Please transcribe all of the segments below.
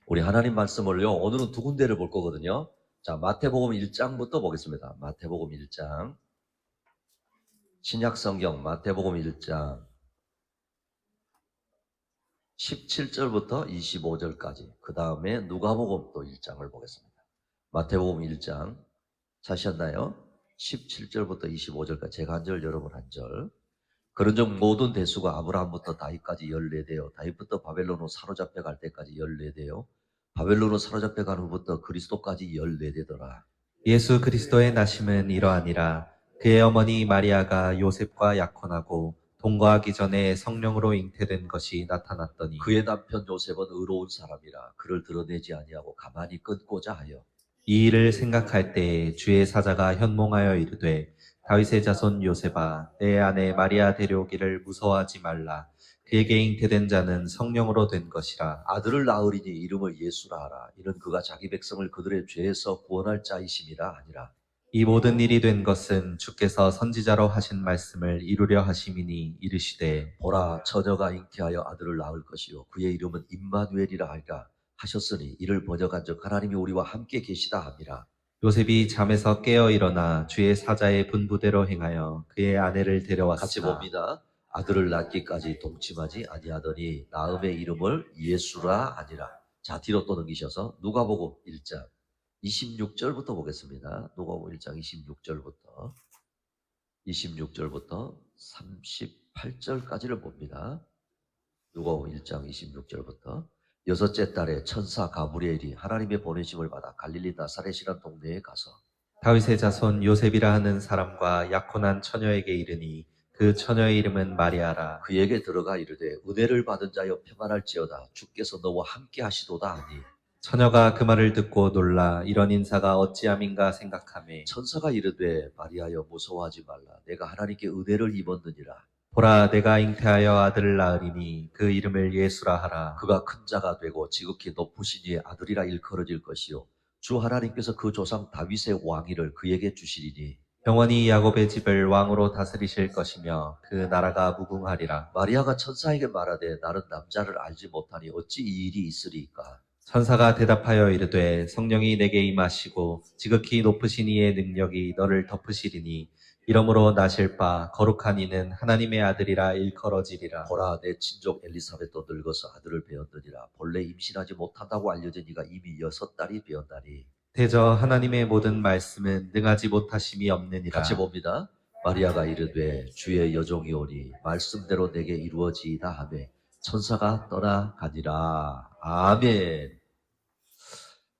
우리 하나님 말씀을요, 오늘은 두 군데를 볼 거거든요. 자, 마태복음 1장부터 보겠습니다. 마태복음 1장. 신약성경 마태복음 1장 17절부터 25절까지. 그 다음에 누가복음 또 1장을 보겠습니다. 마태복음 1장 찾으셨나요? 17절부터 25절까지. 제가 한 절, 여러분 한 절. 그런즉 모든 대수가 아브라함부터 다윗까지 14대요. 다윗부터 바벨론으로 사로잡혀 갈 때까지 14대요. 바벨론으로 사로잡혀 간 후부터 그리스도까지 14대더라. 예수 그리스도의 나심은 이러하니라. 그의 어머니 마리아가 요셉과 약혼하고 동거하기 전에 성령으로 잉태된 것이 나타났더니 그의 남편 요셉은 의로운 사람이라 그를 드러내지 아니하고 가만히 끊고자 하여 이 일을 생각할 때에 주의 사자가 현몽하여 이르되 다윗의 자손 요셉아 내 아내 마리아 데려오기를 무서워하지 말라. 그에게 잉태된 자는 성령으로 된 것이라. 아들을 낳으리니 이름을 예수라 하라. 이는 그가 자기 백성을 그들의 죄에서 구원할 자이심이라 하니라. 이 모든 일이 된 것은 주께서 선지자로 하신 말씀을 이루려 하심이니 이르시되 보라, 처녀가 잉태하여 아들을 낳을 것이요 그의 이름은 임마누엘이라 하리라 하셨으니 이를 번역한즉 하나님이 우리와 함께 계시다 함이라. 요셉이 잠에서 깨어 일어나 주의 사자의 분부대로 행하여 그의 아내를 같이 데려왔으나 봅니다. 아들을 낳기까지 동침하지 아니하더니 낳음의 이름을 예수라 하니라. 자, 뒤로 또 넘기셔서 누가복음 1장 26절부터 보겠습니다. 누가복음 1장 26절부터 38절까지를 봅니다. 누가복음 1장 26절부터 여섯째 달에 천사 가브리엘이 하나님의 보내심을 받아 갈릴리 나사렛이란 동네에 가서 다윗의 자손 요셉이라 하는 사람과 약혼한 처녀에게 이르니 그 처녀의 이름은 마리아라. 그에게 들어가 이르되 은혜를 받은 자여 평안할지어다 주께서 너와 함께 하시도다 하니 처녀가 그 말을 듣고 놀라 이런 인사가 어찌함인가 생각하매 천사가 이르되 마리아여 무서워하지 말라 내가 하나님께 은혜를 입었느니라. 보라 내가 잉태하여 아들을 낳으리니 그 이름을 예수라 하라. 그가 큰 자가 되고 지극히 높으신 이의 아들이라 일컬어질 것이요 주 하나님께서 그 조상 다윗의 왕위를 그에게 주시리니 영원히 야곱의 집을 왕으로 다스리실 것이며 그 나라가 무궁하리라. 마리아가 천사에게 말하되 나는 남자를 알지 못하니 어찌 이 일이 있으리이까. 천사가 대답하여 이르되 성령이 내게 임하시고 지극히 높으신 이의 능력이 너를 덮으시리니 이러므로 나실 바 거룩한 이는 하나님의 아들이라 일컬어지리라. 보라 내 친족 엘리사벳도 늙어서 아들을 배었느니라. 본래 임신하지 못한다고 알려진 이가 이미 6달이 배었나니. 대저 하나님의 모든 말씀은 능하지 못하심이 없느니라. 같이 봅니다. 마리아가 이르되 주의 여종이 오니 말씀대로 내게 이루어지이다 하매 천사가 떠나가니라. 아멘.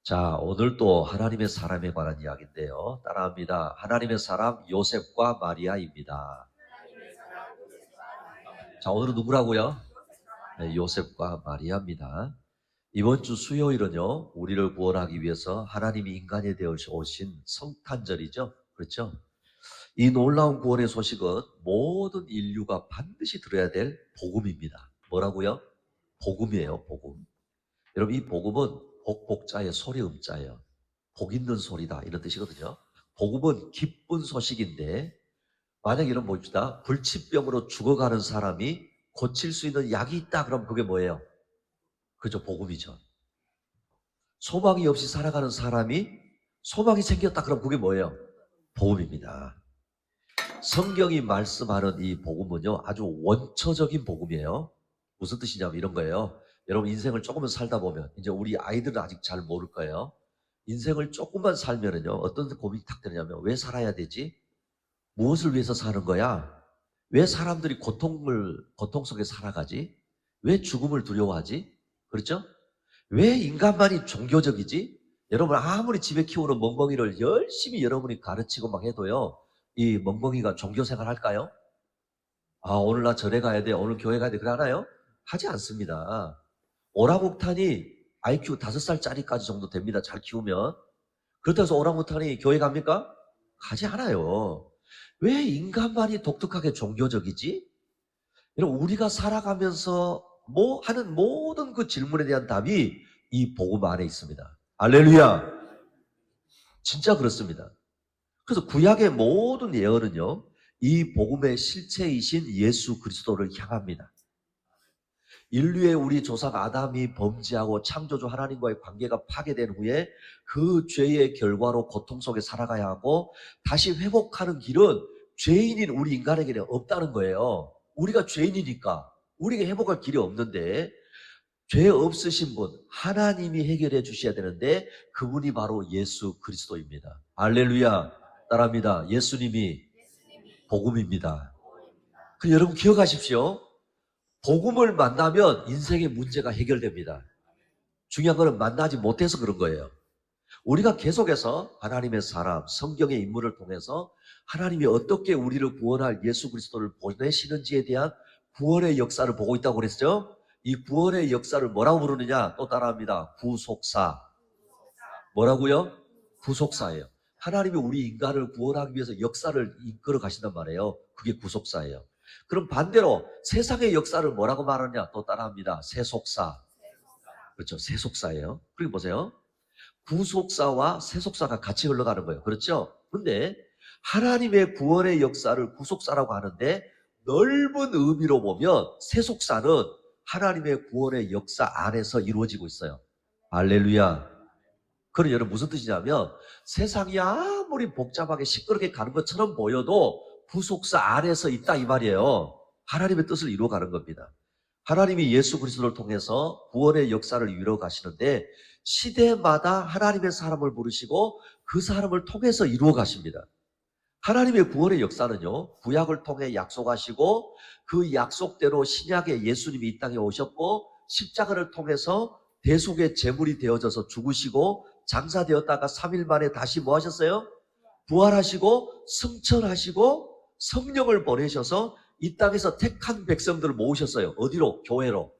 자, 오늘 또 하나님의 사람에 관한 이야기인데요. 따라합니다. 하나님의 사람 요셉과 마리아입니다. 자, 오늘은 누구라고요? 네, 요셉과 마리아입니다. 이번 주 수요일은요, 우리를 구원하기 위해서 하나님이 인간이 되어 오신 성탄절이죠. 그렇죠? 이 놀라운 구원의 소식은 모든 인류가 반드시 들어야 될 복음입니다. 뭐라고요? 복음이에요, 복음. 여러분, 이 복음은 복복자의 소리 음자예요. 복 있는 소리다 이런 뜻이거든요. 복음은 기쁜 소식인데 만약 이런 봅시다. 불치병으로 죽어가는 사람이 고칠 수 있는 약이 있다 그러면 그게 뭐예요? 그죠, 복음이죠. 소망이 없이 살아가는 사람이 소망이 생겼다 그러면 그게 뭐예요? 복음입니다. 성경이 말씀하는 이 복음은요 아주 원초적인 복음이에요. 무슨 뜻이냐면 이런 거예요. 여러분 인생을 조금만 살다 보면 이제 우리 아이들은 아직 잘 모를 거예요. 인생을 조금만 살면은요 어떤 고민이 탁 드냐면 왜 살아야 되지? 무엇을 위해서 사는 거야? 왜 사람들이 고통 속에 살아가지? 왜 죽음을 두려워하지? 그렇죠? 왜 인간만이 종교적이지? 여러분 아무리 집에 키우는 멍멍이를 열심히 여러분이 가르치고 막 해도요 이 멍멍이가 종교생활 할까요? 아 오늘 나 절에 가야 돼, 오늘 교회 가야 돼 그래 하나요? 하지 않습니다. 오랑우탄이 IQ 5살짜리까지 정도 됩니다. 잘 키우면. 그렇다고 해서 오랑우탄이 교회 갑니까? 가지 않아요. 왜 인간만이 독특하게 종교적이지? 여러분 우리가 살아가면서 뭐 하는 모든 그 질문에 대한 답이 이 복음 안에 있습니다. 할렐루야. 진짜 그렇습니다. 그래서 구약의 모든 예언은요 이 복음의 실체이신 예수 그리스도를 향합니다. 인류의 우리 조상 아담이 범죄하고 창조주 하나님과의 관계가 파괴된 후에 그 죄의 결과로 고통 속에 살아가야 하고 다시 회복하는 길은 죄인인 우리 인간에게는 없다는 거예요. 우리가 죄인이니까 우리가 회복할 길이 없는데 죄 없으신 분 하나님이 해결해 주셔야 되는데 그분이 바로 예수 그리스도입니다. 할렐루야. 따라합니다. 예수님이 복음입니다. 그 여러분 기억하십시오. 복음을 만나면 인생의 문제가 해결됩니다. 중요한 거는 만나지 못해서 그런 거예요. 우리가 계속해서 하나님의 사람, 성경의 인물을 통해서 하나님이 어떻게 우리를 구원할 예수 그리스도를 보내시는지에 대한 구원의 역사를 보고 있다고 그랬죠? 이 구원의 역사를 뭐라고 부르느냐? 또 따라합니다. 구속사. 뭐라고요? 구속사예요. 하나님이 우리 인간을 구원하기 위해서 역사를 이끌어 가신단 말이에요. 그게 구속사예요. 그럼 반대로 세상의 역사를 뭐라고 말하느냐? 또 따라합니다. 세속사. 그렇죠. 세속사예요. 그리고 보세요. 구속사와 세속사가 같이 흘러가는 거예요. 그렇죠? 근데 하나님의 구원의 역사를 구속사라고 하는데 넓은 의미로 보면 세속사는 하나님의 구원의 역사 안에서 이루어지고 있어요. 할렐루야. 그럼 여러분 무슨 뜻이냐면 세상이 아무리 복잡하게 시끄럽게 가는 것처럼 보여도 구속사 안에서 있다 이 말이에요. 하나님의 뜻을 이루어가는 겁니다. 하나님이 예수 그리스도를 통해서 구원의 역사를 이루어 가시는데 시대마다 하나님의 사람을 부르시고 그 사람을 통해서 이루어 가십니다. 하나님의 구원의 역사는요, 구약을 통해 약속하시고 그 약속대로 신약의 예수님이 이 땅에 오셨고 십자가를 통해서 대속의 제물이 되어져서 죽으시고 장사되었다가 3일 만에 다시 뭐 하셨어요? 부활하시고 승천하시고 성령을 보내셔서 이 땅에서 택한 백성들을 모으셨어요. 어디로? 교회로.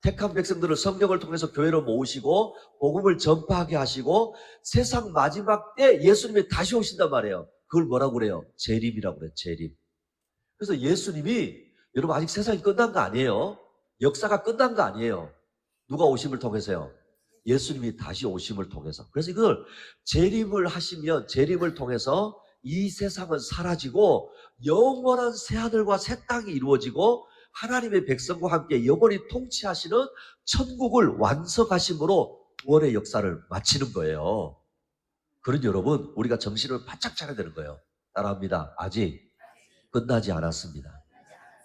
택한 백성들을 성령을 통해서 교회로 모으시고 복음을 전파하게 하시고 세상 마지막 때 예수님이 다시 오신단 말이에요. 그걸 뭐라고 그래요? 재림이라고 그래요. 재림. 그래서 예수님이 여러분 아직 세상이 끝난 거 아니에요. 역사가 끝난 거 아니에요. 누가 오심을 통해서요? 예수님이 다시 오심을 통해서. 그래서 이걸 재림을 하시면 재림을 통해서 이 세상은 사라지고 영원한 새하늘과 새 땅이 이루어지고 하나님의 백성과 함께 영원히 통치하시는 천국을 완성하심으로 구원의 역사를 마치는 거예요. 그런 여러분, 우리가 정신을 바짝 차려야 되는 거예요. 따라합니다. 아직 끝나지 않았습니다.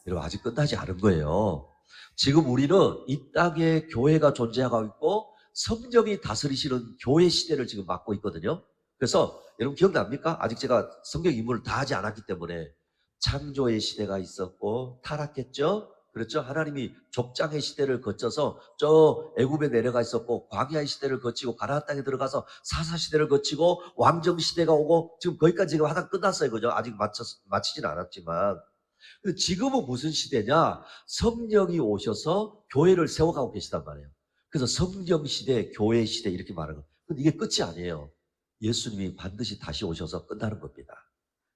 여러분, 아직 끝나지 않은 거예요. 지금 우리는 이 땅에 교회가 존재하고 있고 성령이 다스리시는 교회 시대를 지금 맞고 있거든요. 그래서 여러분 기억납니까? 아직 제가 성경 인물을 다 하지 않았기 때문에 창조의 시대가 있었고 타락했죠. 그렇죠? 하나님이 족장의 시대를 거쳐서 저 애굽에 내려가 있었고 광야의 시대를 거치고 가나안 땅에 들어가서 사사 시대를 거치고 왕정 시대가 오고 지금 거기까지 지금 하다 끝났어요. 그죠? 아직 마치진 않았지만 근데 지금은 무슨 시대냐? 성령이 오셔서 교회를 세워가고 계시단 말이에요. 그래서 성령 시대, 교회 시대 이렇게 말하는 거예요. 근데 이게 끝이 아니에요. 예수님이 반드시 다시 오셔서 끝나는 겁니다.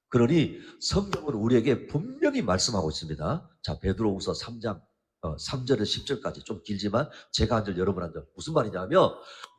그러니 성경은 우리에게 분명히 말씀하고 있습니다. 자, 베드로후서 3장 3절에서 10절까지 좀 길지만 제가 한 절 여러분 한 절. 무슨 말이냐면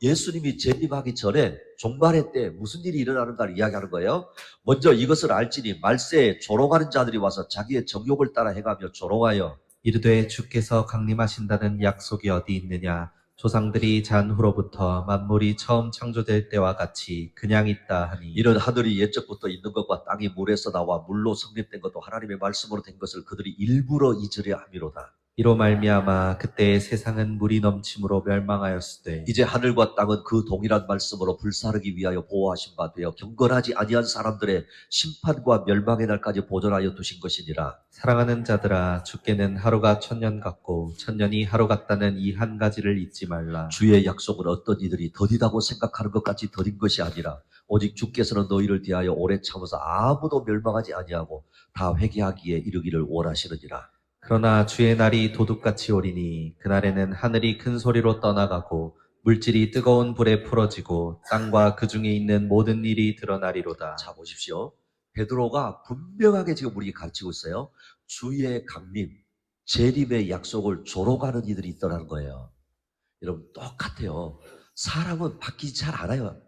예수님이 재림하기 전에 종말의 때 무슨 일이 일어나는가를 이야기하는 거예요. 먼저 이것을 알지니 말세에 조롱하는 자들이 와서 자기의 정욕을 따라 행하며 조롱하여 이르되 주께서 강림하신다는 약속이 어디 있느냐? 조상들이 잔 후로부터 만물이 처음 창조될 때와 같이 그냥 있다 하니 이런 하늘이 옛적부터 있는 것과 땅이 물에서 나와 물로 성립된 것도 하나님의 말씀으로 된 것을 그들이 일부러 잊으려 함이로다. 이로 말미암아 그때의 세상은 물이 넘침으로 멸망하였으되 이제 하늘과 땅은 그 동일한 말씀으로 불사르기 위하여 보호하신 바 되어 경건하지 아니한 사람들의 심판과 멸망의 날까지 보존하여 두신 것이니라. 사랑하는 자들아 주께는 하루가 천년 같고 천년이 하루 같다는 이 한 가지를 잊지 말라. 주의 약속은 어떤 이들이 더디다고 생각하는 것까지 더딘 것이 아니라 오직 주께서는 너희를 대하여 오래 참으사 아무도 멸망하지 아니하고 다 회개하기에 이르기를 원하시느니라. 그러나 주의 날이 도둑같이 오리니 그날에는 하늘이 큰 소리로 떠나가고 물질이 뜨거운 불에 풀어지고 땅과 그 중에 있는 모든 일이 드러나리로다. 자 보십시오. 베드로가 분명하게 지금 우리에게 가르치고 있어요. 주의 강림, 재림의 약속을 조롱하는 이들이 있더라는 거예요. 여러분 똑같아요. 사람은 바뀌지 잘 않아요.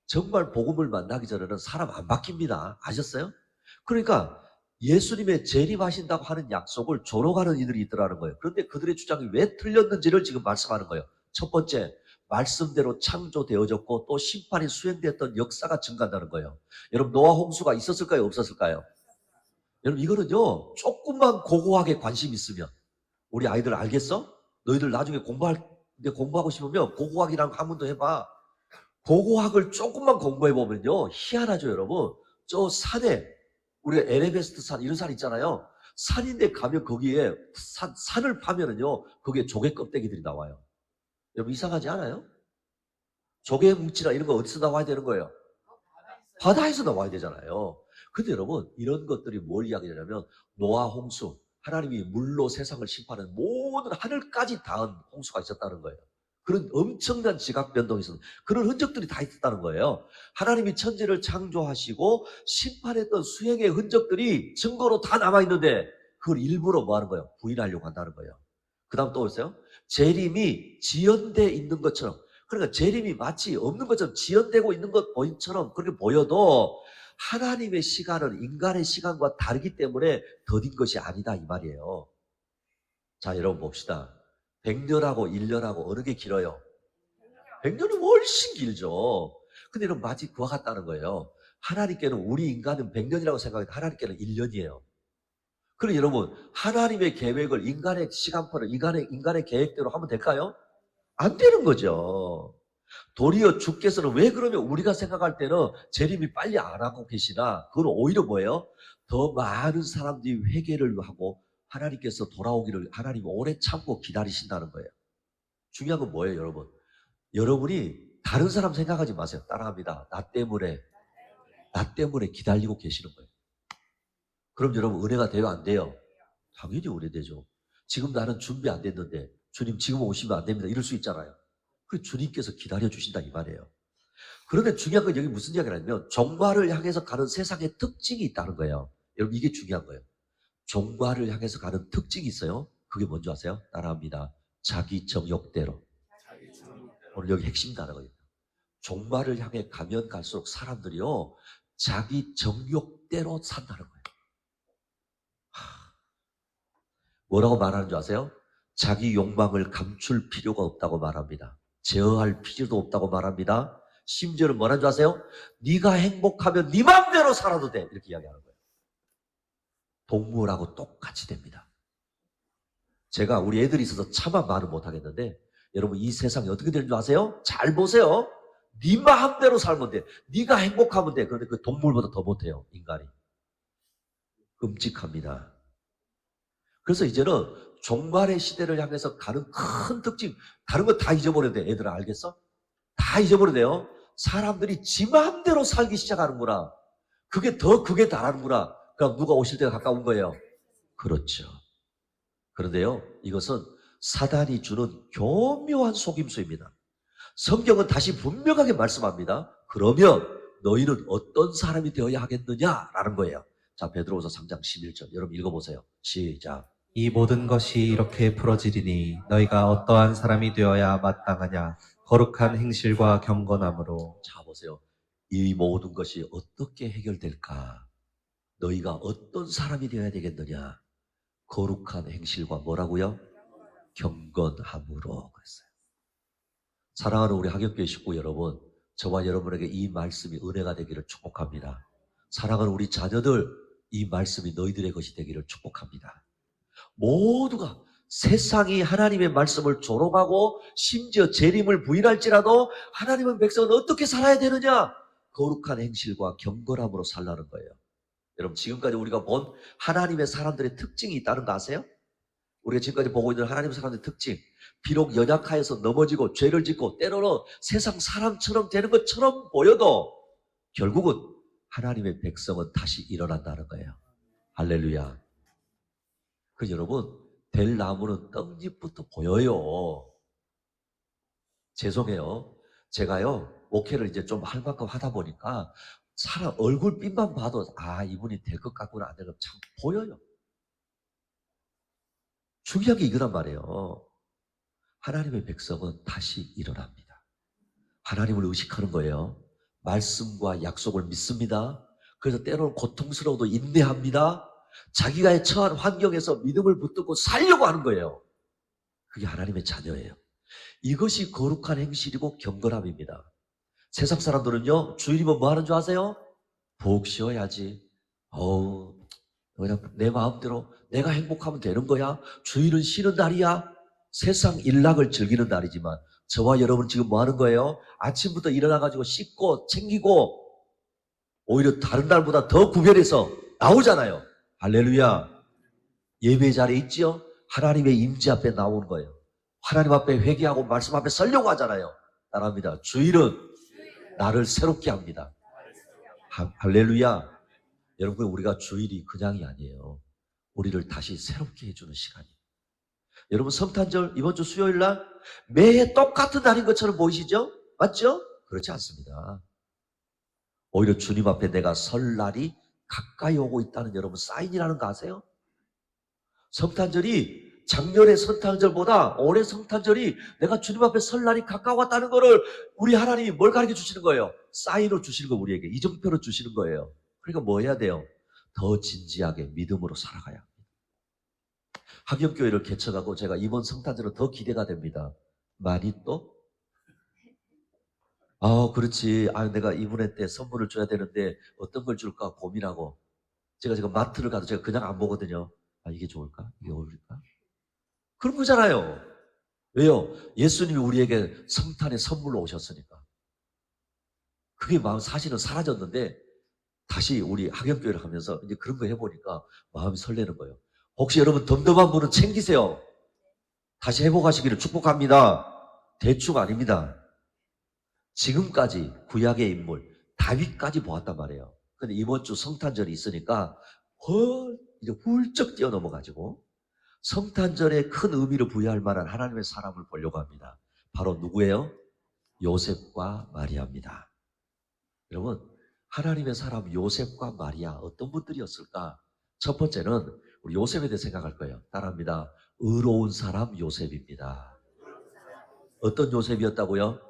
정말 복음을 만나기 전에는 사람 안 바뀝니다. 아셨어요? 그러니까 예수님의 재림하신다고 하는 약속을 조롱하는 이들이 있더라는 거예요. 그런데 그들의 주장이 왜 틀렸는지를 지금 말씀하는 거예요. 첫 번째, 말씀대로 창조되어졌고 또 심판이 수행됐던 역사가 증가한다는 거예요. 여러분, 노아 홍수가 있었을까요? 없었을까요? 여러분, 이거는요, 조금만 고고하게 관심 있으면, 우리 아이들 알겠어? 너희들 나중에 공부하고 싶으면 고고학이랑 한 번 더 해봐. 고고학을 조금만 공부해보면요, 희한하죠, 여러분. 저 산에, 우리가 에베레스트 산, 이런 산 있잖아요. 산인데 가면 거기에, 산을 파면은요, 거기에 조개 껍데기들이 나와요. 여러분, 이상하지 않아요? 조개 뭉치나 이런 거 어디서 나와야 되는 거예요? 바다에서 나와야 되잖아요. 근데 여러분, 이런 것들이 뭘 이야기하냐면, 노아 홍수, 하나님이 물로 세상을 심판하는 모든 하늘까지 닿은 홍수가 있었다는 거예요. 그런 엄청난 지각 변동이 있었는 그런 흔적들이 다 있었다는 거예요. 하나님이 천지를 창조하시고 심판했던 수행의 흔적들이 증거로 다 남아있는데 그걸 일부러 뭐 하는 거예요? 부인하려고 한다는 거예요. 그 다음 또 보세요. 재림이 지연돼 있는 것처럼, 그러니까 재림이 마치 없는 것처럼 지연되고 있는 것처럼 그렇게 보여도 하나님의 시간은 인간의 시간과 다르기 때문에 더딘 것이 아니다 이 말이에요. 자, 여러분 봅시다. 100년하고 1년하고 어느 게 길어요? 100년은 훨씬 길죠. 근데 여러분 마치 그와 같다는 거예요. 하나님께는, 우리 인간은 100년이라고 생각해도 하나님께는 1년이에요. 그럼 여러분, 하나님의 계획을 인간의 시간표를 인간의 계획대로 하면 될까요? 안 되는 거죠. 도리어 주께서는 왜 그러면 우리가 생각할 때는 재림이 빨리 안 하고 계시나, 그건 오히려 뭐예요? 더 많은 사람들이 회개를 하고 하나님께서 돌아오기를 하나님 오래 참고 기다리신다는 거예요. 중요한 건 뭐예요, 여러분? 여러분이 다른 사람 생각하지 마세요. 따라합니다. 나 때문에 기다리고 계시는 거예요. 그럼 여러분 은혜가 돼요, 안 돼요? 당연히 은혜되죠. 지금 나는 준비 안 됐는데 주님 지금 오시면 안 됩니다. 이럴 수 있잖아요. 그 주님께서 기다려주신다 이 말이에요. 그런데 중요한 건 여기 무슨 이야기를 하냐면 종말을 향해서 가는 세상의 특징이 있다는 거예요. 여러분 이게 중요한 거예요. 종말을 향해서 가는 특징이 있어요. 그게 뭔지 아세요? 따라합니다. 자기 정욕대로. 오늘 여기 핵심 단어거든요. 종말을 향해 가면 갈수록 사람들이요, 자기 정욕대로 산다는 거예요. 뭐라고 말하는 줄 아세요? 자기 욕망을 감출 필요가 없다고 말합니다. 제어할 필요도 없다고 말합니다. 심지어는 뭐라는 줄 아세요? 네가 행복하면 네 마음대로 살아도 돼. 이렇게 이야기하는 거예요. 동물하고 똑같이 됩니다. 제가 우리 애들이 있어서 차마 말을 못하겠는데 여러분 이 세상이 어떻게 되는 줄 아세요? 잘 보세요. 네 마음대로 살면 돼. 네가 행복하면 돼. 그런데 그 동물보다 더 못해요. 인간이. 끔찍합니다. 그래서 이제는 종말의 시대를 향해서 가는 큰 특징, 다른 거 다 잊어버려야 돼. 애들아 알겠어? 다 잊어버려야 돼요. 사람들이 지 마음대로 살기 시작하는구나. 그게 다라는구나. 그럼 누가 오실 때가 가까운 거예요. 그렇죠. 그런데요, 이것은 사단이 주는 교묘한 속임수입니다. 성경은 다시 분명하게 말씀합니다. 그러면 너희는 어떤 사람이 되어야 하겠느냐라는 거예요. 자, 베드로후서 3장 11절. 여러분 읽어보세요. 시작. 이 모든 것이 이렇게 풀어지리니 너희가 어떠한 사람이 되어야 마땅하냐? 거룩한 행실과 경건함으로. 자, 보세요. 이 모든 것이 어떻게 해결될까? 너희가 어떤 사람이 되어야 되겠느냐? 거룩한 행실과 뭐라고요? 경건함으로 그랬어요. 사랑하는 우리 하객교회 식구 여러분, 저와 여러분에게 이 말씀이 은혜가 되기를 축복합니다. 사랑하는 우리 자녀들, 이 말씀이 너희들의 것이 되기를 축복합니다. 모두가 세상이 하나님의 말씀을 조롱하고 심지어 재림을 부인할지라도 하나님의 백성은 어떻게 살아야 되느냐? 거룩한 행실과 경건함으로 살라는 거예요. 여러분 지금까지 우리가 본 하나님의 사람들의 특징이 있다는 거 아세요? 우리가 지금까지 보고 있는 하나님의 사람들의 특징, 비록 연약하여서 넘어지고 죄를 짓고 때로는 세상 사람처럼 되는 것처럼 보여도 결국은 하나님의 백성은 다시 일어난다는 거예요. 할렐루야. 그래서 여러분, 될 나무는 떡잎부터 보여요. 죄송해요. 제가요, 목회를 이제 좀 할 만큼 하다 보니까 사람 얼굴빛만 봐도 이분이 될 것 같구나 안 될 것 참 보여요. 중요한 게 이거란 말이에요. 하나님의 백성은 다시 일어납니다. 하나님을 의식하는 거예요. 말씀과 약속을 믿습니다. 그래서 때로는 고통스러워도 인내합니다. 자기가 처한 환경에서 믿음을 붙들고 살려고 하는 거예요. 그게 하나님의 자녀예요. 이것이 거룩한 행실이고 경건함입니다. 세상 사람들은요, 주일이면 뭐 하는 줄 아세요? 푹 쉬어야지. 그냥 내 마음대로 내가 행복하면 되는 거야. 주일은 쉬는 날이야. 세상 일락을 즐기는 날이지만 저와 여러분 지금 뭐 하는 거예요? 아침부터 일어나가지고 씻고 챙기고 오히려 다른 날보다 더 구별해서 나오잖아요. 할렐루야. 예배 자리에 있지요? 하나님의 임재 앞에 나오는 거예요. 하나님 앞에 회개하고 말씀 앞에 서려고 하잖아요. 따라합니다. 주일은 나를 새롭게 합니다. 할렐루야. 여러분, 우리가 주일이 그냥이 아니에요. 우리를 다시 새롭게 해주는 시간이에요. 여러분, 성탄절 이번 주 수요일 날 매해 똑같은 날인 것처럼 보이시죠? 맞죠? 그렇지 않습니다. 오히려 주님 앞에 내가 설 날이 가까이 오고 있다는 여러분 사인이라는 거 아세요? 성탄절이 작년의 성탄절보다 올해 성탄절이 내가 주님 앞에 설 날이 가까웠다는 거를 우리 하나님이 뭘 가르쳐 주시는 거예요? 사인으로 주시는 거, 우리에게 이정표로 주시는 거예요. 그러니까 뭐 해야 돼요? 더 진지하게 믿음으로 살아가야 합니다. 학영교회를 개척하고 제가 이번 성탄절은 더 기대가 됩니다. 많이 또? 그렇지. 내가 이분의 때 선물을 줘야 되는데 어떤 걸 줄까 고민하고 제가 지금 마트를 가도 제가 그냥 안 보거든요. 이게 좋을까? 이게 어울릴까? 그런 거잖아요. 왜요? 예수님이 우리에게 성탄의 선물로 오셨으니까. 그게 마음 사실은 사라졌는데 다시 우리 학영교회를 하면서 이제 그런 거 해보니까 마음이 설레는 거예요. 혹시 여러분 덤덤한 분은 챙기세요. 다시 회복하시기를 축복합니다. 대충 아닙니다. 지금까지 구약의 인물 다윗까지 보았단 말이에요. 근데 이번 주 성탄절이 있으니까 이제 훌쩍 뛰어넘어가지고 성탄절에 큰 의미를 부여할 만한 하나님의 사람을 보려고 합니다. 바로 누구예요? 요셉과 마리아입니다. 여러분, 하나님의 사람 요셉과 마리아 어떤 분들이었을까? 첫 번째는 우리 요셉에 대해 생각할 거예요. 따라합니다. 의로운 사람 요셉입니다. 어떤 요셉이었다고요?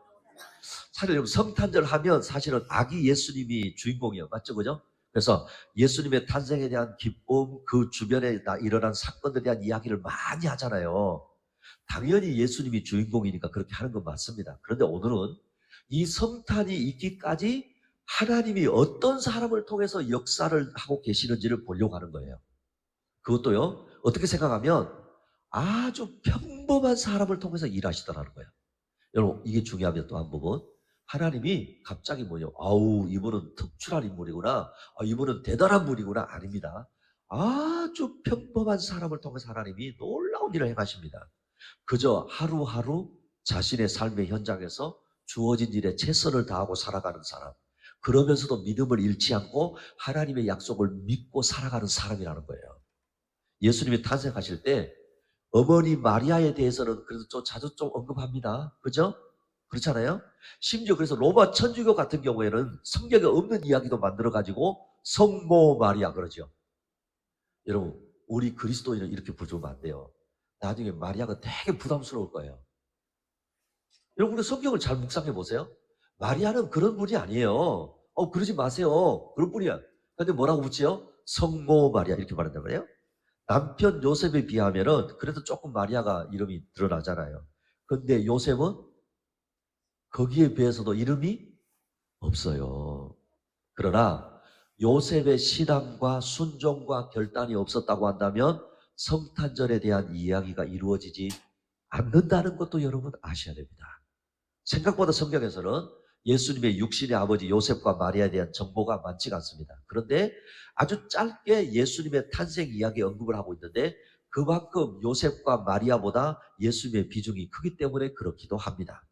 사실 여러분 성탄절 하면 사실은 아기 예수님이 주인공이에요. 맞죠? 그죠? 그래서 예수님의 탄생에 대한 기쁨, 그 주변에 일어난 사건들에 대한 이야기를 많이 하잖아요. 당연히 예수님이 주인공이니까 그렇게 하는 건 맞습니다. 그런데 오늘은 이 성탄이 있기까지 하나님이 어떤 사람을 통해서 역사를 하고 계시는지를 보려고 하는 거예요. 그것도요, 어떻게 생각하면 아주 평범한 사람을 통해서 일하시더라는 거예요. 여러분, 이게 중요하면 또 한 부분. 하나님이 갑자기 이분은 특출한 인물이구나. 이분은 대단한 분이구나. 아닙니다. 아주 평범한 사람을 통해서 하나님이 놀라운 일을 행하십니다. 그저 하루하루 자신의 삶의 현장에서 주어진 일에 최선을 다하고 살아가는 사람. 그러면서도 믿음을 잃지 않고 하나님의 약속을 믿고 살아가는 사람이라는 거예요. 예수님이 탄생하실 때 어머니 마리아에 대해서는 그래도 좀 자주 언급합니다. 그죠? 그렇잖아요? 심지어 그래서 로마 천주교 같은 경우에는 성경에 없는 이야기도 만들어가지고 성모 마리아 그러죠. 여러분, 우리 그리스도인은 이렇게 부르면 안 돼요. 나중에 마리아가 되게 부담스러울 거예요. 여러분, 우리 성경을 잘 묵상해 보세요. 마리아는 그런 분이 아니에요. 그러지 마세요. 그런 분이야. 근데 뭐라고 붙이요? 성모 마리아 이렇게 말한단 말이에요. 남편 요셉에 비하면은 그래도 조금 마리아가 이름이 드러나잖아요. 근데 요셉은 거기에 비해서도 이름이 없어요. 그러나 요셉의 신앙과 순종과 결단이 없었다고 한다면 성탄절에 대한 이야기가 이루어지지 않는다는 것도 여러분 아셔야 됩니다. 생각보다 성경에서는 예수님의 육신의 아버지 요셉과 마리아에 대한 정보가 많지가 않습니다. 그런데 아주 짧게 예수님의 탄생 이야기 언급을 하고 있는데 그만큼 요셉과 마리아보다 예수님의 비중이 크기 때문에 그렇기도 합니다.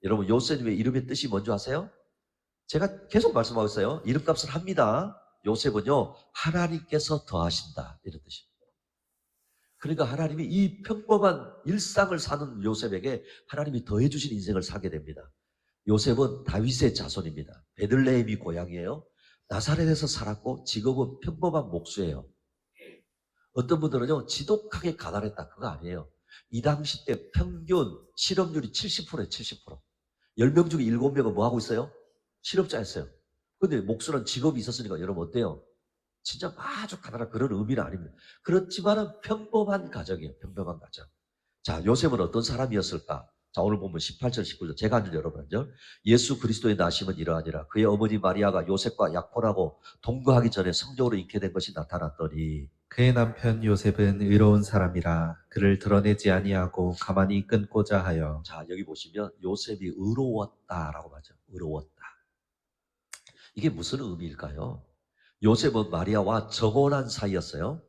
여러분, 요셉의 이름의 뜻이 뭔지 아세요? 제가 계속 말씀하고 있어요. 이름값을 합니다. 요셉은요, 하나님께서 더하신다 이런 뜻입니다. 그러니까 하나님이 이 평범한 일상을 사는 요셉에게 하나님이 더해주신 인생을 살게 됩니다. 요셉은 다윗의 자손입니다. 베들레헴이 고향이에요. 나사렛에서 살았고 직업은 평범한 목수예요. 어떤 분들은요, 지독하게 가난했다. 그거 아니에요. 이 당시 때 평균 실업률이 70%예요. 70%. 10명 중에 7명은 뭐 하고 있어요? 실업자였어요. 근데 목수는 직업이 있었으니까 여러분 어때요? 진짜 아주 가난한 그런 의미는 아닙니다. 그렇지만은 평범한 가정이에요. 평범한 가정. 자, 요셉은 어떤 사람이었을까? 자, 오늘 보면 18절, 19절. 제가 한절 여러분요. 예수 그리스도의 나심은 이러하니라. 그의 어머니 마리아가 요셉과 약혼하고 동거하기 전에 성령으로 잉태된 것이 나타났더니 그의 남편 요셉은 의로운 사람이라 그를 드러내지 아니하고 가만히 끊고자 하여. 자, 여기 보시면 요셉이 의로웠다라고 하죠. 의로웠다. 이게 무슨 의미일까요? 요셉은 마리아와 정혼한 사이였어요.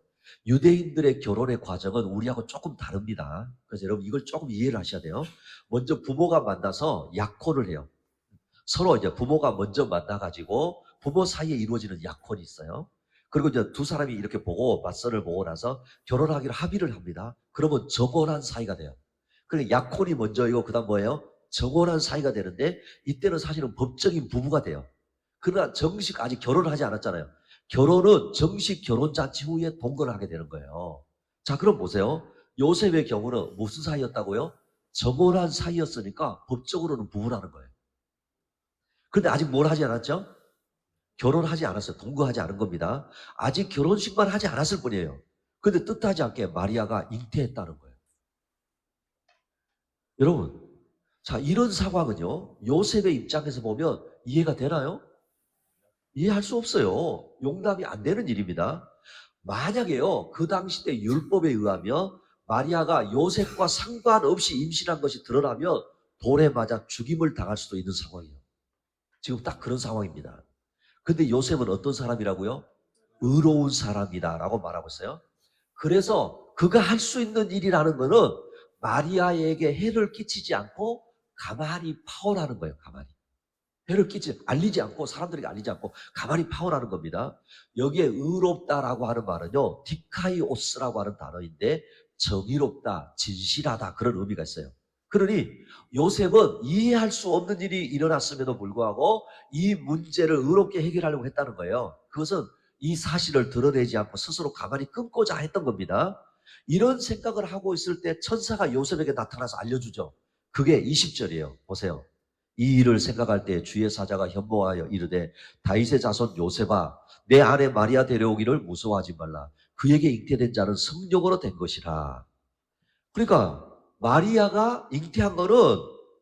유대인들의 결혼의 과정은 우리하고 조금 다릅니다. 그래서 여러분 이걸 조금 이해를 하셔야 돼요. 먼저 부모가 만나서 약혼을 해요. 서로 이제 부모가 먼저 만나가지고 부모 사이에 이루어지는 약혼이 있어요. 그리고 이제 두 사람이 이렇게 보고 맞선을 보고 나서 결혼하기로 합의를 합니다. 그러면 정혼한 사이가 돼요. 그러니까 약혼이 먼저이고 그다음 뭐예요? 정혼한 사이가 되는데 이때는 사실은 법적인 부부가 돼요. 그러나 정식 아직 결혼을 하지 않았잖아요. 결혼은 정식 결혼잔치 후에 동거를 하게 되는 거예요. 자, 그럼 보세요. 요셉의 경우는 무슨 사이였다고요? 정혼한 사이였으니까 법적으로는 부부라는 거예요. 근데 아직 뭘 하지 않았죠? 결혼하지 않았어요. 동거하지 않은 겁니다. 아직 결혼식만 하지 않았을 뿐이에요. 근데 뜻하지 않게 마리아가 잉태했다는 거예요. 여러분, 자, 이런 상황은요, 요셉의 입장에서 보면 이해가 되나요? 이해할 수 없어요. 용납이 안 되는 일입니다. 만약에요, 그 당시 때 율법에 의하면 마리아가 요셉과 상관없이 임신한 것이 드러나면 돌에 맞아 죽임을 당할 수도 있는 상황이에요. 지금 딱 그런 상황입니다. 근데 요셉은 어떤 사람이라고요? 의로운 사람이다라고 말하고 있어요. 그래서 그가 할 수 있는 일이라는 거는 마리아에게 해를 끼치지 않고 가만히 파혼하는 거예요. 가만히. 해를 알리지 않고, 사람들에게 알리지 않고 가만히 파혼하는 겁니다. 여기에 의롭다라고 하는 말은요, 디카이오스라고 하는 단어인데 정의롭다, 진실하다 그런 의미가 있어요. 그러니 요셉은 이해할 수 없는 일이 일어났음에도 불구하고 이 문제를 의롭게 해결하려고 했다는 거예요. 그것은 이 사실을 드러내지 않고 스스로 가만히 끊고자 했던 겁니다. 이런 생각을 하고 있을 때 천사가 요셉에게 나타나서 알려주죠. 그게 20절이에요. 보세요. 이 일을 생각할 때 주의 사자가 현모하여 이르되 다윗의 자손 요셉아 내 아내 마리아 데려오기를 무서워하지 말라. 그에게 잉태된 자는 성령으로 된 것이라. 그러니까 마리아가 잉태한 거는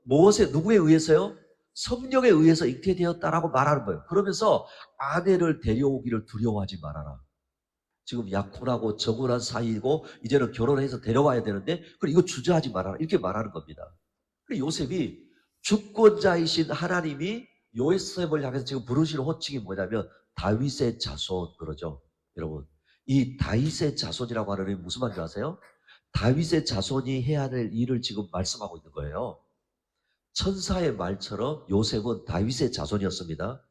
무엇에 누구에 의해서요? 성령에 의해서 잉태되었다라고 말하는 거예요. 그러면서 아내를 데려오기를 두려워하지 말아라. 지금 약혼하고 정혼한 사이이고 이제는 결혼해서 데려와야 되는데 그럼 이거 주저하지 말아라. 이렇게 말하는 겁니다. 요셉이 주권자이신 하나님이 요셉을 향해서 지금 부르시는 호칭이 뭐냐면 다윗의 자손 그러죠. 여러분 이 다윗의 자손이라고 하는 게 무슨 말인지 아세요? 다윗의 자손이 해야 될 일을 지금 말씀하고 있는 거예요. 천사의 말처럼 요셉은 다윗의 자손이었습니다.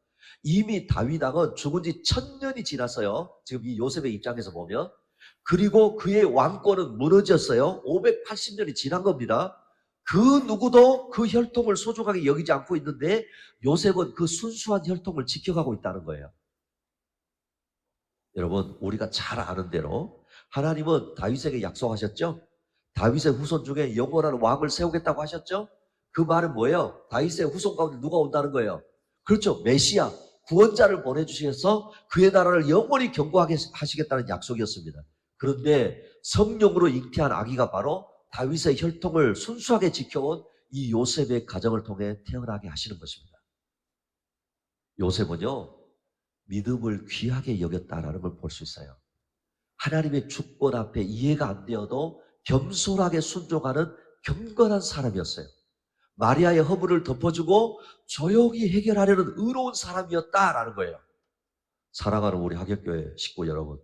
이미 다윗 왕은 죽은 지 1000년이 지났어요. 지금 이 요셉의 입장에서 보면. 그리고 그의 왕권은 무너졌어요. 580년이 지난 겁니다. 그 누구도 그 혈통을 소중하게 여기지 않고 있는데 요셉은 그 순수한 혈통을 지켜가고 있다는 거예요. 여러분 우리가 잘 아는 대로 하나님은 다윗에게 약속하셨죠? 다윗의 후손 중에 영원한 왕을 세우겠다고 하셨죠? 그 말은 뭐예요? 다윗의 후손 가운데 누가 온다는 거예요? 그렇죠. 메시아, 구원자를 보내주셔서 그의 나라를 영원히 견고하게 하시겠다는 약속이었습니다. 그런데 성령으로 잉태한 아기가 바로 다윗의 혈통을 순수하게 지켜온 이 요셉의 가정을 통해 태어나게 하시는 것입니다. 요셉은요, 믿음을 귀하게 여겼다라는 걸 볼 수 있어요. 하나님의 주권 앞에 이해가 안 되어도 겸손하게 순종하는 경건한 사람이었어요. 마리아의 허물을 덮어주고 조용히 해결하려는 의로운 사람이었다라는 거예요. 사랑하는 우리 하객교회 식구 여러분,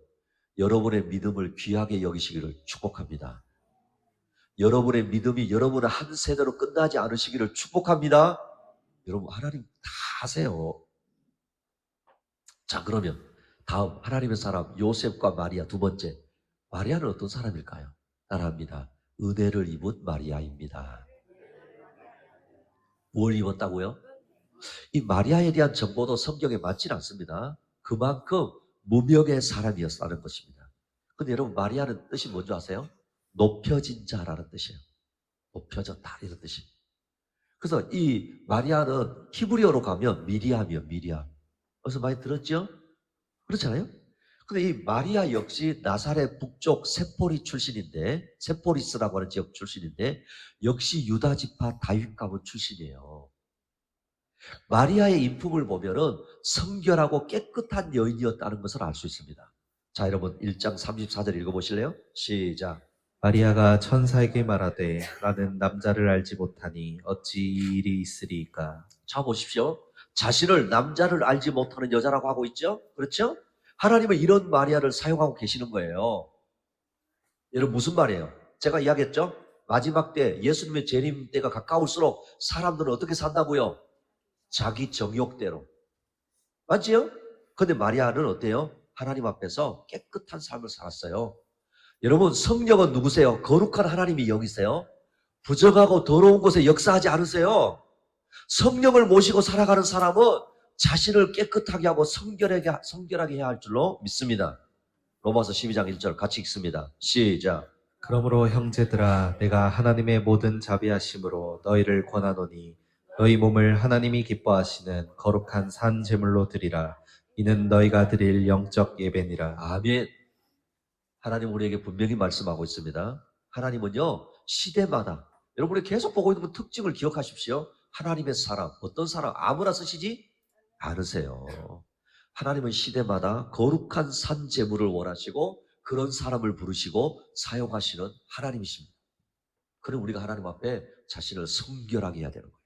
여러분의 믿음을 귀하게 여기시기를 축복합니다. 여러분의 믿음이 여러분의 한 세대로 끝나지 않으시기를 축복합니다. 여러분 하나님 다 아세요. 자, 그러면 다음 하나님의 사람 요셉과 마리아 두 번째. 마리아는 어떤 사람일까요? 따라합니다. 은혜를 입은 마리아입니다. 뭘 입었다고요? 이 마리아에 대한 정보도 성경에 많지는 않습니다. 그만큼 무명의 사람이었다는 것입니다. 근데 여러분 마리아는 뜻이 뭔지 아세요? 높여진 자라는 뜻이에요. 높여졌다 이런 뜻입니다. 그래서 이 마리아는 히브리어로 가면 미리암이에요. 미리암. 어디서 많이 들었죠? 그렇잖아요? 근데 이 마리아 역시 나사렛 북쪽 세포리 출신인데, 세포리스라고 하는 지역 출신인데, 역시 유다 지파 다윗 가문 출신이에요. 마리아의 인품을 보면은 성결하고 깨끗한 여인이었다는 것을 알 수 있습니다. 자, 여러분 1장 34절 읽어보실래요? 시작. 마리아가 천사에게 말하되 나는 남자를 알지 못하니 어찌 이 일이 있으리이까. 자, 보십시오. 자신을 남자를 알지 못하는 여자라고 하고 있죠? 그렇죠? 하나님은 이런 마리아를 사용하고 계시는 거예요. 여러분 무슨 말이에요? 제가 이야기했죠? 마지막 때 예수님의 재림 때가 가까울수록 사람들은 어떻게 산다고요? 자기 정욕대로. 맞지요? 근데 마리아는 어때요? 하나님 앞에서 깨끗한 삶을 살았어요. 여러분 성령은 누구세요? 거룩한 하나님이 영이세요? 부정하고 더러운 곳에 역사하지 않으세요. 성령을 모시고 살아가는 사람은 자신을 깨끗하게 하고 성결하게 해야 할 줄로 믿습니다. 로마서 12장 1절 같이 읽습니다. 시작. 그러므로 형제들아 내가 하나님의 모든 자비하심으로 너희를 권하노니 너희 몸을 하나님이 기뻐하시는 거룩한 산 제물로 드리라. 이는 너희가 드릴 영적 예배니라. 아멘. 하나님 우리에게 분명히 말씀하고 있습니다. 하나님은요 시대마다 여러분이 계속 보고 있는 그 특징을 기억하십시오. 하나님의 사람, 어떤 사람 아무나 쓰시지 않으세요. 하나님은 시대마다 거룩한 산 제물을 원하시고 그런 사람을 부르시고 사용하시는 하나님이십니다. 그럼 우리가 하나님 앞에 자신을 성결하게 해야 되는 거예요.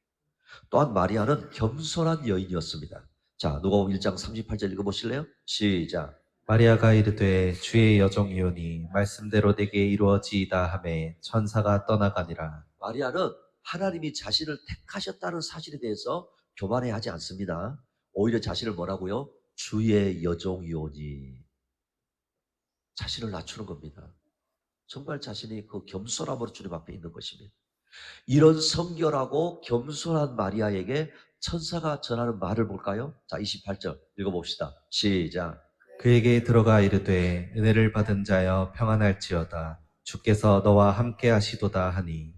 또한 마리아는 겸손한 여인이었습니다. 자, 누가복음 1장 38절 읽어보실래요? 시작. 마리아가 이르되 주의 여종이오니 말씀대로 내게 이루어지이다 하매 천사가 떠나가니라. 마리아는 하나님이 자신을 택하셨다는 사실에 대해서 교만해하지 않습니다. 오히려 자신을 뭐라고요? 주의 여종이오니. 자신을 낮추는 겁니다. 정말 자신이 그 겸손함으로 주님 앞에 있는 것입니다. 이런 성결하고 겸손한 마리아에게 천사가 전하는 말을 볼까요? 자, 28절 읽어봅시다. 시작. 그에게 들어가 이르되 은혜를 받은 자여 평안할지어다. 주께서 너와 함께 하시도다 하니.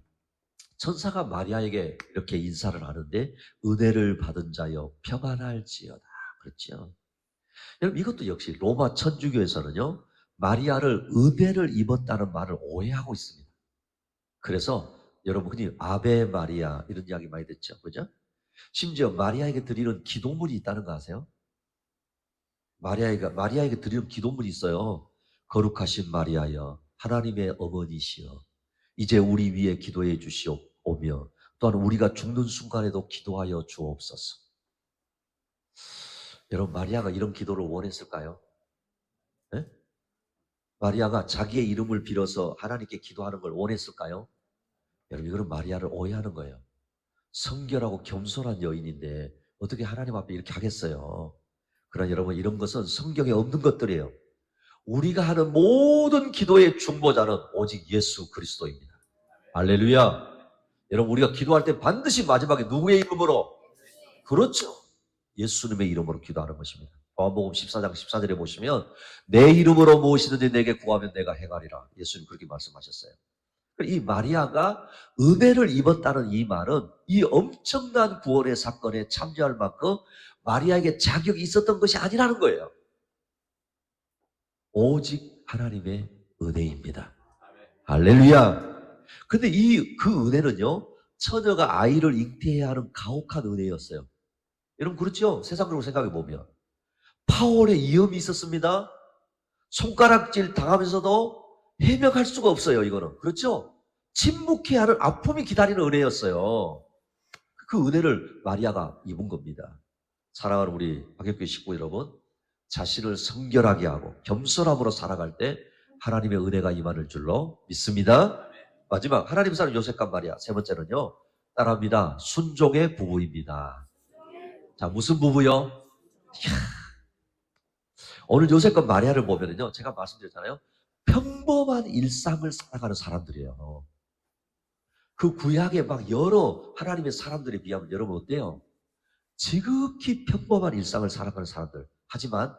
천사가 마리아에게 이렇게 인사를 하는데 은혜를 받은 자여 평안할지어다. 그렇죠? 여러분 이것도 역시 로마 천주교에서는요. 마리아를 은혜를 입었다는 말을 오해하고 있습니다. 그래서 여러분 흔히 아베 마리아 이런 이야기 많이 듣죠. 그죠? 심지어 마리아에게 드리는 기도문이 있다는 거 아세요? 마리아에게 드리는 기도문이 있어요. 거룩하신 마리아여 하나님의 어머니시여 이제 우리 위에 기도해 주시오며 또한 우리가 죽는 순간에도 기도하여 주옵소서. 여러분 마리아가 이런 기도를 원했을까요? 네? 마리아가 자기의 이름을 빌어서 하나님께 기도하는 걸 원했을까요? 여러분 이거는 마리아를 오해하는 거예요. 성결하고 겸손한 여인인데 어떻게 하나님 앞에 이렇게 하겠어요? 그러나 여러분 이런 것은 성경에 없는 것들이에요. 우리가 하는 모든 기도의 중보자는 오직 예수 그리스도입니다. 할렐루야. 여러분 우리가 기도할 때 반드시 마지막에 누구의 이름으로? 그렇죠. 예수님의 이름으로 기도하는 것입니다. 요한복음 14장 14절에 보시면 내 이름으로 무엇이든지 내게 구하면 내가 행하리라. 예수님 그렇게 말씀하셨어요. 이 마리아가 은혜를 입었다는 이 말은 이 엄청난 구원의 사건에 참여할 만큼 마리아에게 자격이 있었던 것이 아니라는 거예요. 오직 하나님의 은혜입니다. 할렐루야. 근데 그 은혜는요, 처녀가 아이를 잉태해야 하는 가혹한 은혜였어요. 여러분, 그렇죠? 세상적으로 생각해 보면. 파월의 위험이 있었습니다. 손가락질 당하면서도 해명할 수가 없어요, 이거는. 그렇죠? 침묵해야 하는 아픔이 기다리는 은혜였어요. 그 은혜를 마리아가 입은 겁니다. 사랑하는 우리 박혁규 식구 여러분, 자신을 성결하게 하고 겸손함으로 살아갈 때 하나님의 은혜가 임하는 줄로 믿습니다. 마지막 하나님 사람 요셉과 마리아 세 번째는요. 따라합니다. 순종의 부부입니다. 자, 무슨 부부요? 이야, 오늘 요셉과 마리아를 보면은요. 제가 말씀드렸잖아요. 평범한 일상을 살아가는 사람들이에요. 그 구약의 막 여러 하나님의 사람들에 비하면 여러분 어때요? 지극히 평범한 일상을 살아가는 사람들. 하지만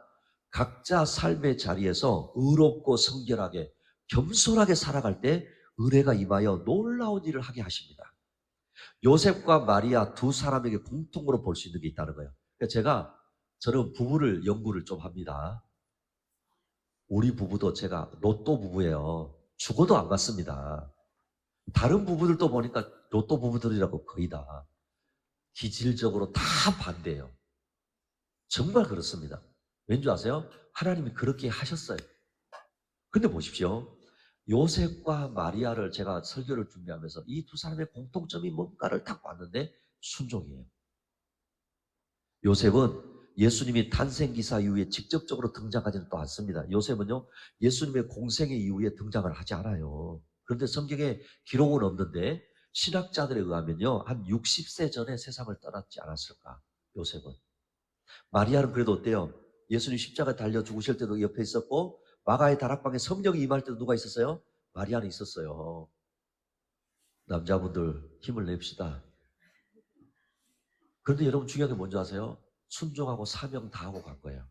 각자 삶의 자리에서 의롭고 성결하게 겸손하게 살아갈 때 은혜가 임하여 놀라운 일을 하게 하십니다. 요셉과 마리아 두 사람에게 공통으로 볼 수 있는 게 있다는 거예요. 그러니까 저는 부부를 연구를 좀 합니다. 우리 부부도 제가 로또 부부예요. 죽어도 안 맞습니다. 다른 부부들도 보니까 로또 부부들이라고 거의 다 기질적으로 다 반대예요. 정말 그렇습니다. 왠지 아세요? 하나님이 그렇게 하셨어요. 근데 보십시오. 요셉과 마리아를 제가 설교를 준비하면서 이 두 사람의 공통점이 뭔가를 딱 봤는데 순종이에요. 요셉은 예수님이 탄생기사 이후에 직접적으로 등장하지는 또 않습니다. 요셉은요, 예수님의 공생의 이후에 등장을 하지 않아요. 그런데 성경에 기록은 없는데 신학자들에 의하면요, 한 60세 전에 세상을 떠났지 않았을까, 요셉은. 마리아는 그래도 어때요? 예수님 십자가 달려 죽으실 때도 옆에 있었고 마가의 다락방에 성령이 임할 때도 누가 있었어요? 마리아는 있었어요. 남자분들 힘을 냅시다. 그런데 여러분 중요한 게 뭔지 아세요? 순종하고 사명 다하고 간 거예요.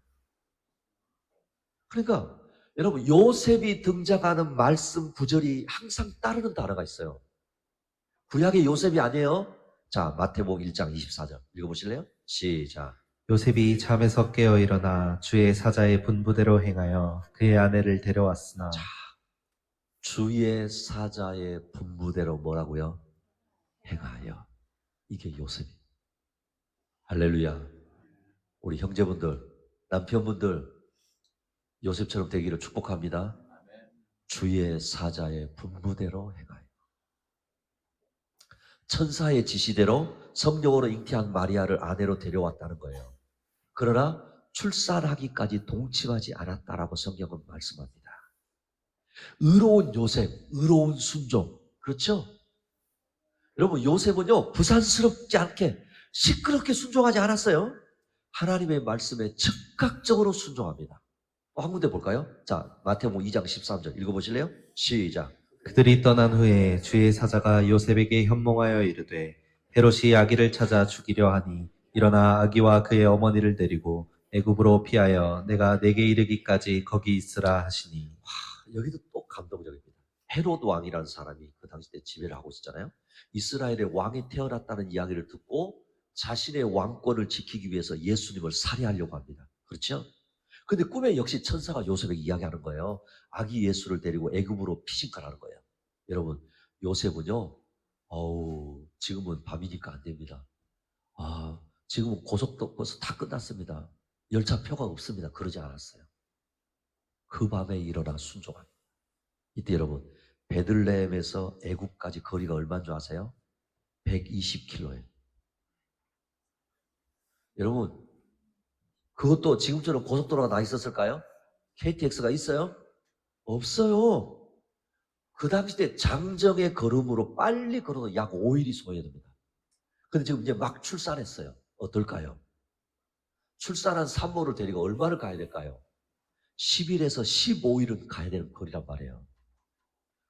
그러니까 여러분 요셉이 등장하는 말씀 구절이 항상 따르는 단어가 있어요. 구약의 요셉이 아니에요. 자, 마태복음 1장 24절 읽어보실래요? 시작. 요셉이 잠에서 깨어 일어나 주의 사자의 분부대로 행하여 그의 아내를 데려왔으나 주의 사자의 분부대로 뭐라고요? 행하여. 이게 요셉이. 할렐루야. 우리 형제분들, 남편분들 요셉처럼 되기를 축복합니다. 주의 사자의 분부대로 행하여. 천사의 지시대로 성령으로 잉태한 마리아를 아내로 데려왔다는 거예요. 그러나 출산하기까지 동침하지 않았다라고 성경은 말씀합니다. 의로운 요셉, 의로운 순종. 그렇죠? 여러분 요셉은요 부산스럽지 않게 시끄럽게 순종하지 않았어요. 하나님의 말씀에 즉각적으로 순종합니다. 한 군데 볼까요? 자, 마태복음 2장 13절 읽어보실래요? 시작. 그들이 떠난 후에 주의 사자가 요셉에게 현몽하여 이르되 헤롯이 아기를 찾아 죽이려 하니 일어나 아기와 그의 어머니를 데리고 애굽으로 피하여 내가 내게 이르기까지 거기 있으라 하시니. 여기도 또 감동적입니다. 헤롯 왕이라는 사람이 그 당시 때 지배를 하고 있었잖아요. 이스라엘의 왕이 태어났다는 이야기를 듣고 자신의 왕권을 지키기 위해서 예수님을 살해하려고 합니다. 그렇죠? 근데 꿈에 역시 천사가 요셉에게 이야기하는 거예요. 아기 예수를 데리고 애굽으로 피신가라는 거예요. 여러분, 요셉은요, 지금은 밤이니까 안 됩니다. 지금은 고속도 벌써 다 끝났습니다. 열차표가 없습니다. 그러지 않았어요. 그 밤에 일어나 순종합니다. 이때 여러분, 베들레헴에서 애굽까지 거리가 얼마인 줄 아세요? 120km예요. 여러분, 그것도 지금처럼 고속도로가 나 있었을까요? KTX가 있어요? 없어요. 그 당시 때 장정의 걸음으로 빨리 걸어도 약 5일이 소요됩니다. 근데 지금 이제 막 출산했어요. 어떨까요? 출산한 산모를 데리고 얼마를 가야 될까요? 10일에서 15일은 가야 되는 거리란 말이에요.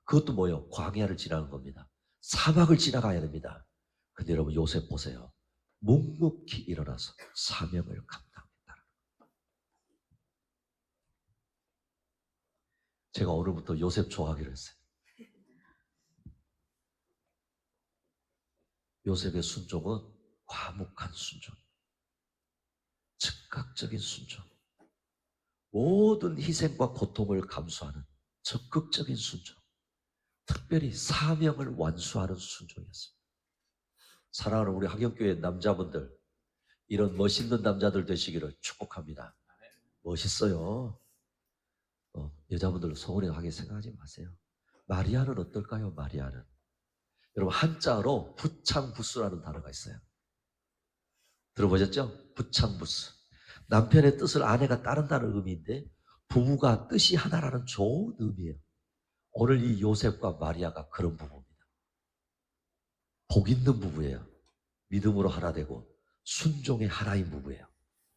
그것도 뭐예요? 광야를 지나는 겁니다. 사막을 지나가야 됩니다. 근데 여러분 요셉 보세요. 묵묵히 일어나서 사명을 감당했다. 제가 오늘부터 요셉 좋아하기로 했어요. 요셉의 순종은 과묵한 순종, 즉각적인 순종, 모든 희생과 고통을 감수하는 적극적인 순종, 특별히 사명을 완수하는 순종이었습니다. 사랑하는 우리 학영교회 남자분들, 이런 멋있는 남자들 되시기를 축복합니다. 멋있어요. 여자분들 서운해하게 생각하지 마세요. 마리아는 어떨까요? 마리아는 여러분 한자로 부창부수라는 단어가 있어요. 들어보셨죠? 부창부수. 남편의 뜻을 아내가 따른다는 의미인데 부부가 뜻이 하나라는 좋은 의미예요. 오늘 이 요셉과 마리아가 그런 부부입니다. 복 있는 부부예요. 믿음으로 하나 되고 순종의 하나인 부부예요.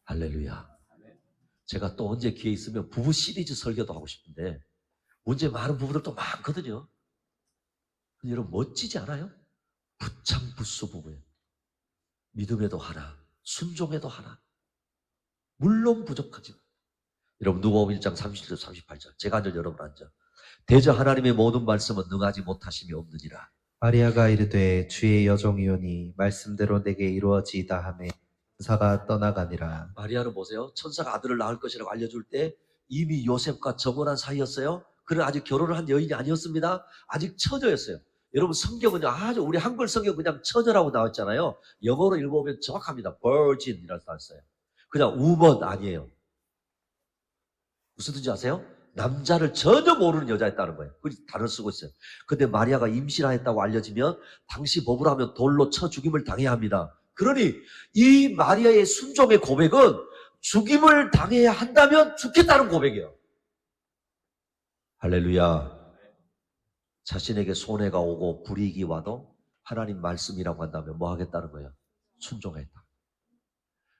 할렐루야. 제가 또 언제 기회 있으면 부부 시리즈 설교도 하고 싶은데 문제 많은 부부들도 많거든요. 근데 여러분 멋지지 않아요? 부창부수 부부예요. 믿음에도 하나, 순종에도 하나. 물론 부족하지만 여러분 누가복음 1장 37절 38절 제가 앉아 여러분 앉아. 대저 하나님의 모든 말씀은 능하지 못하심이 없느니라. 마리아가 이르되 주의 여종이오니 말씀대로 내게 이루어지이다 하매 천사가 떠나가니라. 마리아는 보세요. 천사가 아들을 낳을 것이라고 알려줄 때 이미 요셉과 정혼한 사이였어요. 그는 아직 결혼을 한 여인이 아니었습니다. 아직 처녀였어요. 여러분 성경은요, 아주 우리 한글 성경 그냥 처녀라고 나왔잖아요. 영어로 읽어보면 정확합니다. virgin이라고 나왔어요. 그냥 woman 아니에요. 무슨 뜻인지 아세요? 남자를 전혀 모르는 여자였다는 거예요. 그 단어를 쓰고 있어요. 근데 마리아가 임신하였다고 알려지면 당시 법으로 하면 돌로 쳐 죽임을 당해야 합니다. 그러니 이 마리아의 순종의 고백은 죽임을 당해야 한다면 죽겠다는 고백이에요. 할렐루야. 자신에게 손해가 오고 불이익이 와도 하나님 말씀이라고 한다면 뭐 하겠다는 거예요? 순종했다.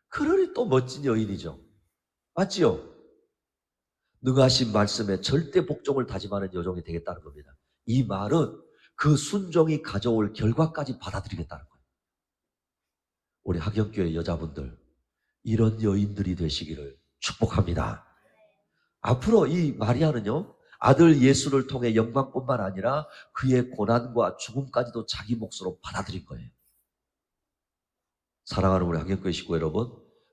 그러니 또 멋진 여인이죠. 맞지요? 능하신 말씀에 절대 복종을 다짐하는 여종이 되겠다는 겁니다. 이 말은 그 순종이 가져올 결과까지 받아들이겠다는 거예요. 우리 학영교회 여자분들, 이런 여인들이 되시기를 축복합니다. 앞으로 이 마리아는요, 아들 예수를 통해 영광뿐만 아니라 그의 고난과 죽음까지도 자기 몫으로 받아들인 거예요. 사랑하는 우리 학영교회 식구 여러분,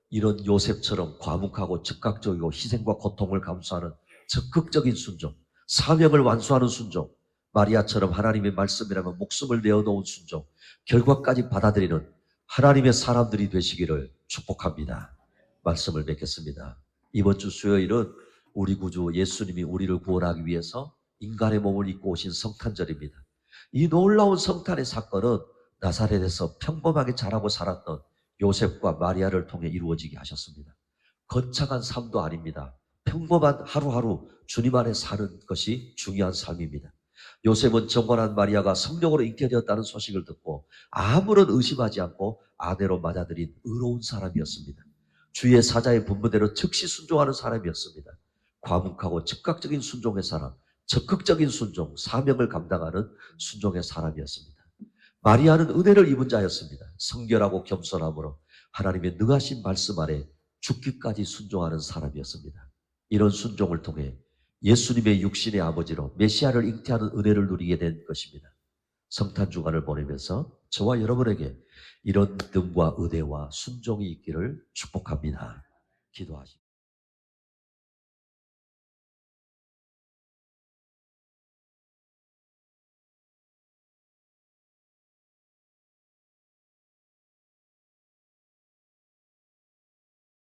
이런 요셉처럼 과묵하고 즉각적이고 희생과 고통을 감수하는 적극적인 순종, 사명을 완수하는 순종, 마리아처럼 하나님의 말씀이라면 목숨을 내어놓은 순종, 결과까지 받아들이는 하나님의 사람들이 되시기를 축복합니다. 말씀을 맺겠습니다. 이번 주 수요일은 우리 구주 예수님이 우리를 구원하기 위해서 인간의 몸을 입고 오신 성탄절입니다. 이 놀라운 성탄의 사건은 나사렛에서 평범하게 자라고 살았던 요셉과 마리아를 통해 이루어지게 하셨습니다. 거창한 삶도 아닙니다. 평범한 하루하루 주님 안에 사는 것이 중요한 삶입니다. 요셉은 정건한 마리아가 성령으로 잉태되었다는 소식을 듣고 아무런 의심하지 않고 아내로 맞아들인 의로운 사람이었습니다. 주의 사자의 분부대로 즉시 순종하는 사람이었습니다. 과묵하고 즉각적인 순종의 사람, 적극적인 순종, 사명을 감당하는 순종의 사람이었습니다. 마리아는 은혜를 입은 자였습니다. 성결하고 겸손함으로 하나님의 능하신 말씀 아래 죽기까지 순종하는 사람이었습니다. 이런 순종을 통해 예수님의 육신의 아버지로 메시아를 잉태하는 은혜를 누리게 된 것입니다. 성탄 주간을 보내면서 저와 여러분에게 이런 믿음과 은혜와 순종이 있기를 축복합니다. 기도하십시오.